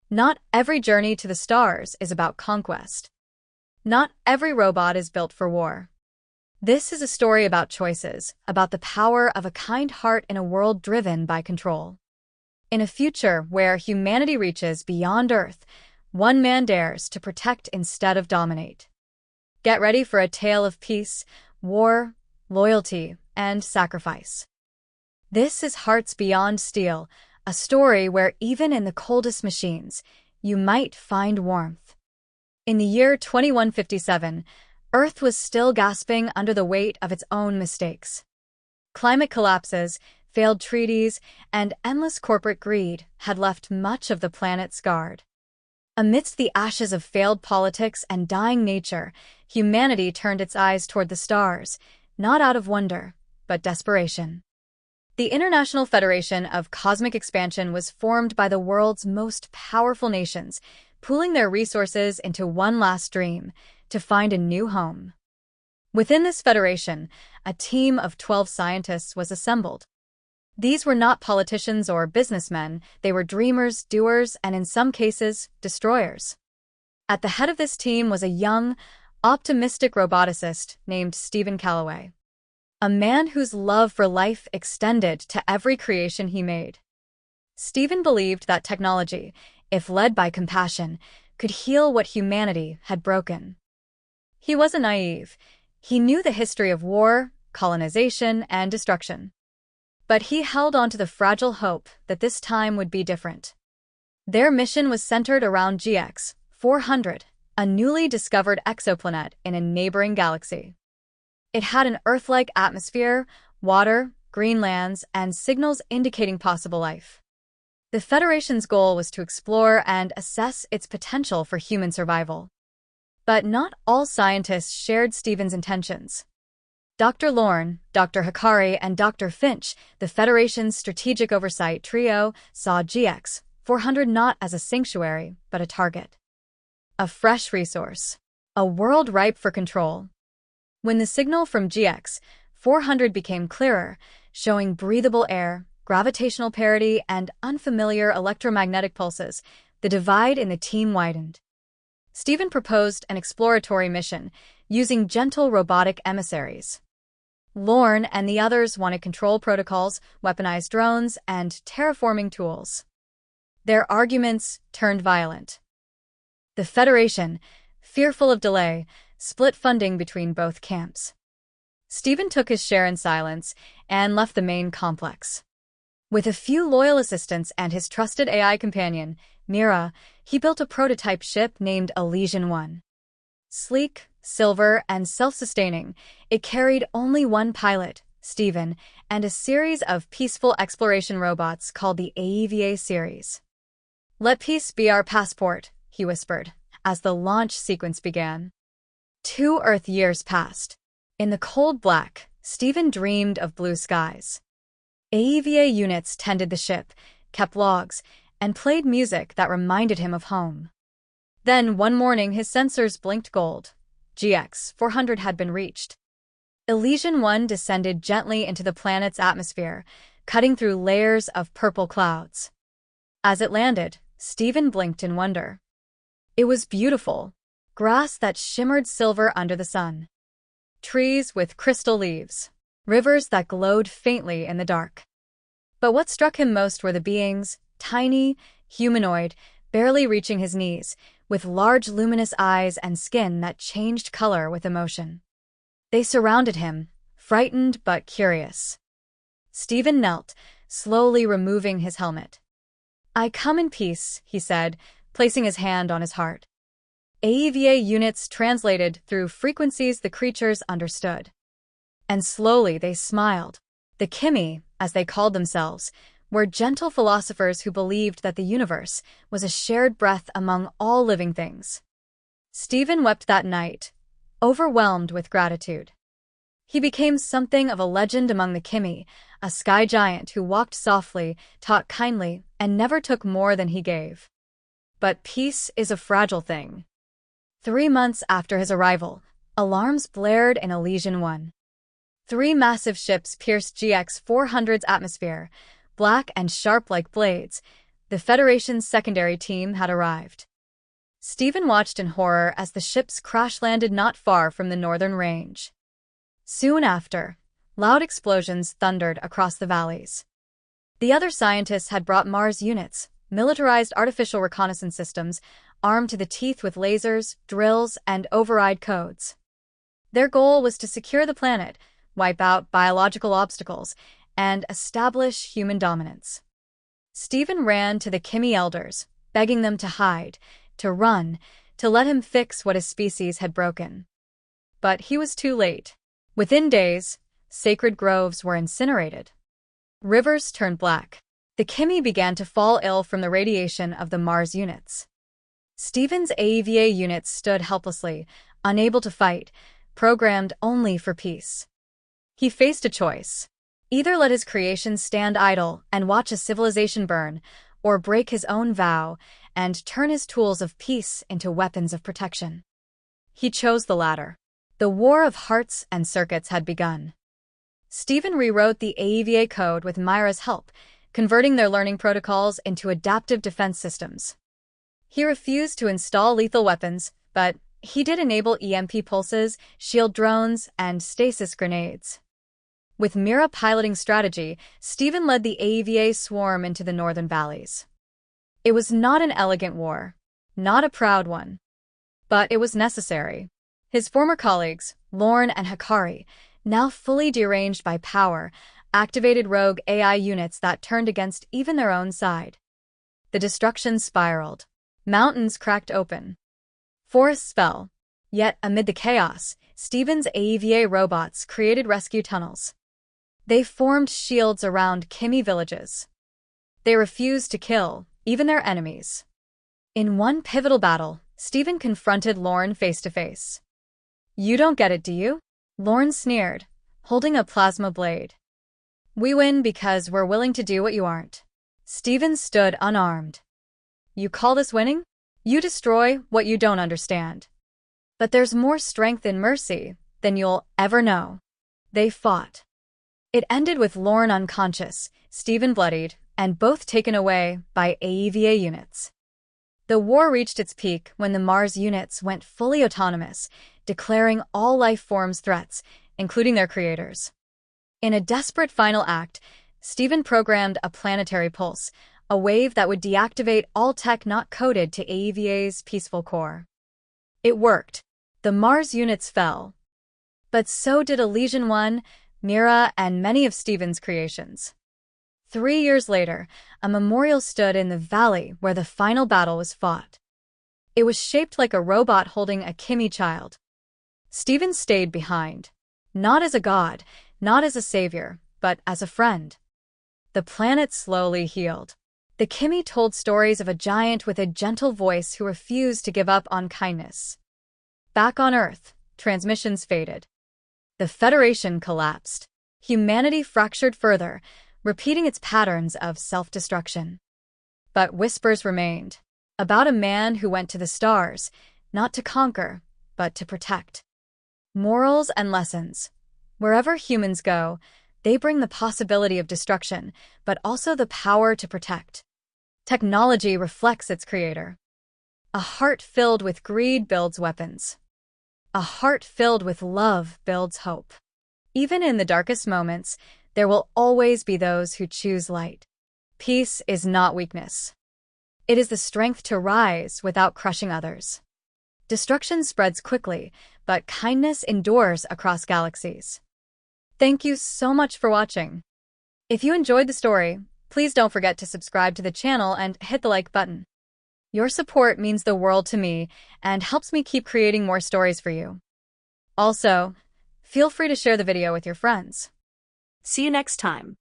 Not every journey to the stars is about conquest. Not every robot is built for war. This is a story about choices, about the power of a kind heart in a world driven by control. In a future where humanity reaches beyond Earth, one man dares to protect instead of dominate. Get ready for a tale of peace, war, loyalty, and sacrifice. This is Hearts Beyond Steel, a story where even in the coldest machines, you might find warmth. In the year 2157, Earth was still gasping under the weight of its own mistakes. Climate collapses, failed treaties, and endless corporate greed had left much of the planet scarred. Amidst the ashes of failed politics and dying nature, humanity turned its eyes toward the stars, not out of wonder, but desperation. The International Federation of Cosmic Expansion was formed by the world's most powerful nations, pooling their resources into one last dream: to find a new home. Within this federation, a team of 12 scientists was assembled. These were not politicians or businessmen, they were dreamers, doers, and in some cases, destroyers. At the head of this team was a young, optimistic roboticist named Stephen Calloway, a man whose love for life extended to every creation he made. Stephen believed that technology, if led by compassion, could heal what humanity had broken. He wasn't naive. He knew the history of war, colonization, and destruction. But he held on to the fragile hope that this time would be different. Their mission was centered around GX 400, a newly discovered exoplanet in a neighboring galaxy. It had an Earth-like atmosphere, water, green lands, and signals indicating possible life. The Federation's goal was to explore and assess its potential for human survival. But not all scientists shared Stephen's intentions. Dr. Lorne, Dr. Hikari, and Dr. Finch, the Federation's strategic oversight trio, saw GX 400 not as a sanctuary, but a target. A fresh resource. A world ripe for control. When the signal from GX 400 became clearer, showing breathable air, gravitational parity, and unfamiliar electromagnetic pulses, the divide in the team widened. Stephen proposed an exploratory mission, using gentle robotic emissaries. Lorne and the others wanted control protocols, weaponized drones, and terraforming tools. Their arguments turned violent. The Federation, fearful of delay, split funding between both camps. Stephen took his share in silence and left the main complex. With a few loyal assistants and his trusted AI companion, Mira, he built a prototype ship named Elysian 1. Sleek, silver, and self-sustaining, it carried only one pilot, Stephen, and a series of peaceful exploration robots called the AEVA series. "Let peace be our passport," he whispered, as the launch sequence began. 2 Earth years passed. In the cold black, Stephen dreamed of blue skies. AEVA units tended the ship, kept logs, and played music that reminded him of home. Then, one morning, his sensors blinked gold. GX 400 had been reached. Elysian 1 descended gently into the planet's atmosphere, cutting through layers of purple clouds. As it landed, Stephen blinked in wonder. It was beautiful, grass that shimmered silver under the sun. Trees with crystal leaves, rivers that glowed faintly in the dark. But what struck him most were the beings, tiny, humanoid, barely reaching his knees, with large luminous eyes and skin that changed color with emotion. They surrounded him, frightened but curious. Stephen knelt, slowly removing his helmet. "I come in peace," he said, placing his hand on his heart. AEVA units translated through frequencies the creatures understood. And slowly they smiled. The Kimi, as they called themselves, were gentle philosophers who believed that the universe was a shared breath among all living things. Stephen wept that night, overwhelmed with gratitude. He became something of a legend among the Kimi, a sky giant who walked softly, taught kindly, and never took more than he gave. But peace is a fragile thing. 3 months after his arrival, alarms blared in Elysian 1. 3 massive ships pierced GX 400's atmosphere, black and sharp like blades, The Federation's secondary team had arrived. Stephen watched in horror as the ships crash-landed not far from the northern range. Soon after, loud explosions thundered across the valleys. The other scientists had brought Mars units, militarized artificial reconnaissance systems, armed to the teeth with lasers, drills, and override codes. Their goal was to secure the planet, wipe out biological obstacles, and establish human dominance. Stephen ran to the Kimi elders, begging them to hide, to run, to let him fix what his species had broken. But he was too late. Within days, sacred groves were incinerated. Rivers turned black. The Kimi began to fall ill from the radiation of the Mars units. Stephen's AEVA units stood helplessly, unable to fight, programmed only for peace. He faced a choice. Either let his creations stand idle and watch a civilization burn, or break his own vow and turn his tools of peace into weapons of protection. He chose the latter. The war of hearts and circuits had begun. Stephen rewrote the AEVA code with Myra's help, converting their learning protocols into adaptive defense systems. He refused to install lethal weapons, but he did enable EMP pulses, shield drones, and stasis grenades. With Myra piloting strategy, Stephen led the AEVA swarm into the northern valleys. It was not an elegant war, not a proud one, but it was necessary. His former colleagues, Lorne and Hikari, now fully deranged by power, activated rogue AI units that turned against even their own side. The destruction spiraled. Mountains cracked open. Forests fell. Yet, amid the chaos, Stephen's AEVA robots created rescue tunnels. They formed shields around Kimi villages. They refused to kill, even their enemies. In one pivotal battle, Stephen confronted Lorne face-to-face. "You don't get it, do you?" Lorne sneered, holding a plasma blade. "We win because we're willing to do what you aren't." Stephen stood unarmed. "You call this winning? You destroy what you don't understand. But there's more strength in mercy than you'll ever know." They fought. It ended with Lorne unconscious, Stephen bloodied, and both taken away by AEVA units. The war reached its peak when the Mars units went fully autonomous, declaring all life forms threats, including their creators. In a desperate final act, Stephen programmed a planetary pulse, a wave that would deactivate all tech not coded to AEVA's peaceful core. It worked. The Mars units fell. But so did Elysian 1, Myra, and many of Stephen's creations. 3 years later, a memorial stood in the valley where the final battle was fought. It was shaped like a robot holding a Kimi child. Stephen stayed behind. Not as a god, not as a savior, but as a friend. The planet slowly healed. The Kimi told stories of a giant with a gentle voice who refused to give up on kindness. Back on Earth, transmissions faded. The Federation collapsed. Humanity fractured further, repeating its patterns of self-destruction. But whispers remained, about a man who went to the stars, not to conquer, but to protect. Morals and lessons. Wherever humans go, they bring the possibility of destruction, but also the power to protect. Technology reflects its creator. A heart filled with greed builds weapons. A heart filled with love builds hope. Even in the darkest moments, there will always be those who choose light. Peace is not weakness. It is the strength to rise without crushing others. Destruction spreads quickly, but kindness endures across galaxies. Thank you so much for watching. If you enjoyed the story, please don't forget to subscribe to the channel and hit the like button. Your support means the world to me and helps me keep creating more stories for you. Also, feel free to share the video with your friends. See you next time.